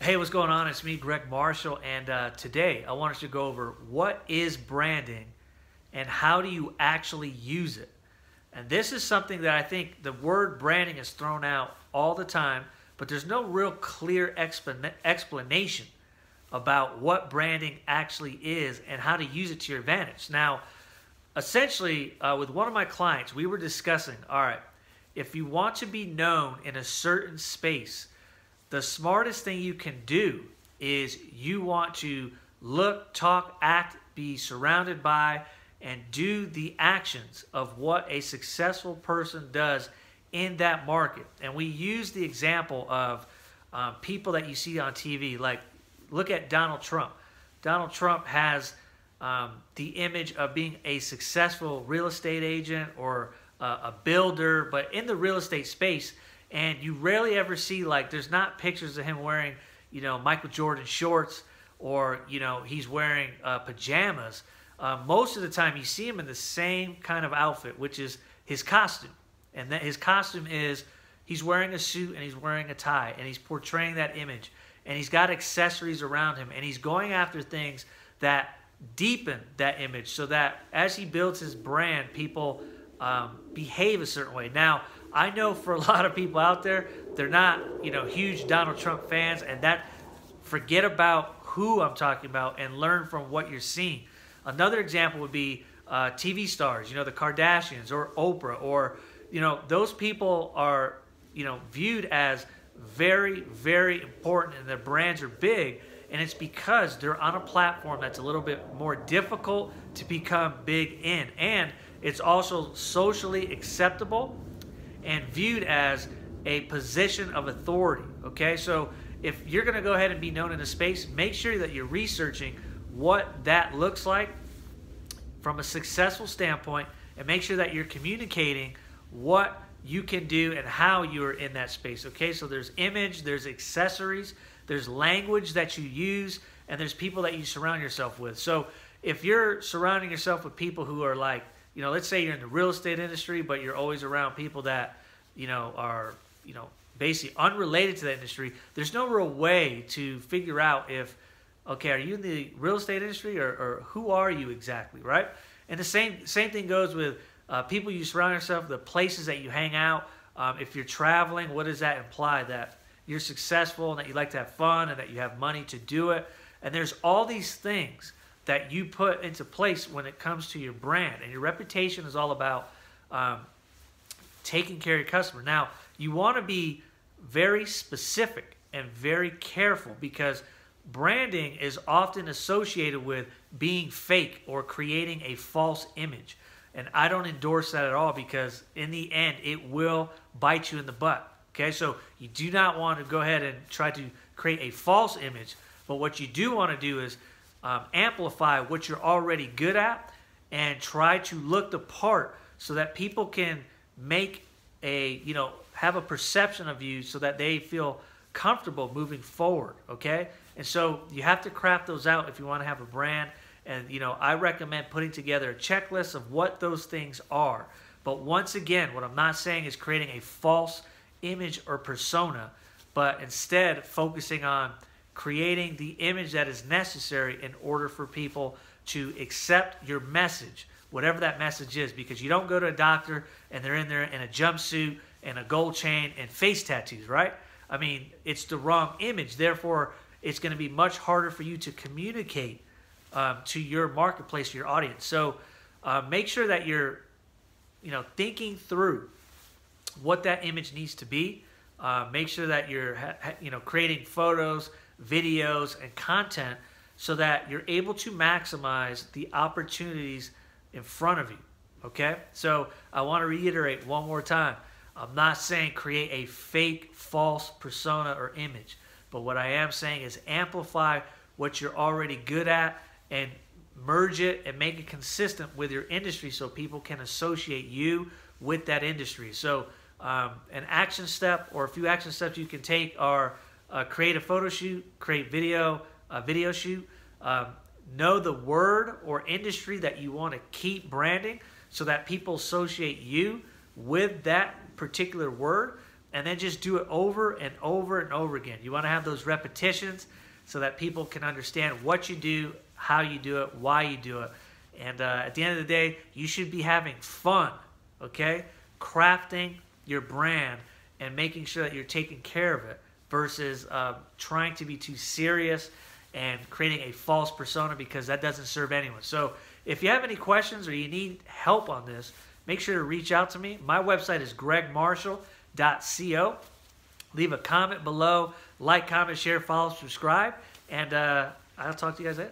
Hey, what's going on? It's me, Greg Marshall, and today I want us to go over what is branding and how do you actually use it. And this is something that I think the word branding is thrown out all the time, but there's no real clear explanation about what branding actually is and how to use it to your advantage. Now, essentially, with one of my clients, we were discussing, all right, if you want to be known in a certain space, the smartest thing you can do is you want to look, talk, act, be surrounded by, and do the actions of what a successful person does in that market. And we use the example of people that you see on TV. Like, look at Donald Trump. Donald Trump has the image of being a successful real estate agent or a builder, but in the real estate space. And you rarely ever see, like, there's not pictures of him wearing, Michael Jordan shorts or, he's wearing pajamas. Most of the time you see him in the same kind of outfit, which is his costume. And that his costume is he's wearing a suit and he's wearing a tie and he's portraying that image. And he's got accessories around him and he's going after things that deepen that image so that as he builds his brand, people behave a certain way. Now, I know for a lot of people out there, they're not, huge Donald Trump fans, and forget about who I'm talking about and learn from what you're seeing. Another example would be TV stars, the Kardashians or Oprah, or, those people are, viewed as very, very important and their brands are big, and it's because they're on a platform that's a little bit more difficult to become big in, and it's also socially acceptable and viewed as a position of authority, okay? So if you're gonna go ahead and be known in a space, make sure that you're researching what that looks like from a successful standpoint, and make sure that you're communicating what you can do and how you're in that space, okay? So there's image, there's accessories, there's language that you use, and there's people that you surround yourself with. So if you're surrounding yourself with people who are like, let's say you're in the real estate industry, but you're always around people that, are, basically unrelated to that industry, there's no real way to figure out if, okay, are you in the real estate industry or who are you exactly, right? And the same thing goes with people you surround yourself, the places that you hang out. If you're traveling, what does that imply? That you're successful and that you like to have fun and that you have money to do it. And there's all these things that you put into place when it comes to your brand. And your reputation is all about taking care of your customer. Now, you want to be very specific and very careful because branding is often associated with being fake or creating a false image. And I don't endorse that at all because in the end, it will bite you in the butt. Okay, so you do not want to go ahead and try to create a false image. But what you do want to do is amplify what you're already good at and try to look the part so that people can make have a perception of you so that they feel comfortable moving forward, okay? And so you have to craft those out if you want to have a brand. And, I recommend putting together a checklist of what those things are. But once again, what I'm not saying is creating a false image or persona, but instead focusing on creating the image that is necessary in order for people to accept your message, whatever that message is, because you don't go to a doctor and they're in there in a jumpsuit and a gold chain and face tattoos, right? I mean, it's the wrong image. Therefore, it's going to be much harder for you to communicate to your marketplace, your audience. So make sure that you're, thinking through what that image needs to be. Make sure that you're, creating photos, videos, and content so that you're able to maximize the opportunities in front of you, okay? So I want to reiterate one more time. I'm not saying create a fake, false persona or image, but what I am saying is amplify what you're already good at and merge it and make it consistent with your industry so people can associate you with that industry. So an action step or a few action steps you can take are create a photo shoot, create a video shoot, know the word or industry that you want to keep branding so that people associate you with that particular word. and then just do it over and over and over again. You want to have those repetitions so that people can understand what you do, how you do it, why you do it. And at the end of the day, you should be having fun, okay? Crafting your brand and making sure that you're taking care of it versus trying to be too serious and creating a false persona, because that doesn't serve anyone. So if you have any questions or you need help on this, make sure to reach out to me. My website is gregmarshall.co. Leave a comment below, like, comment, share, follow, subscribe, and I'll talk to you guys later.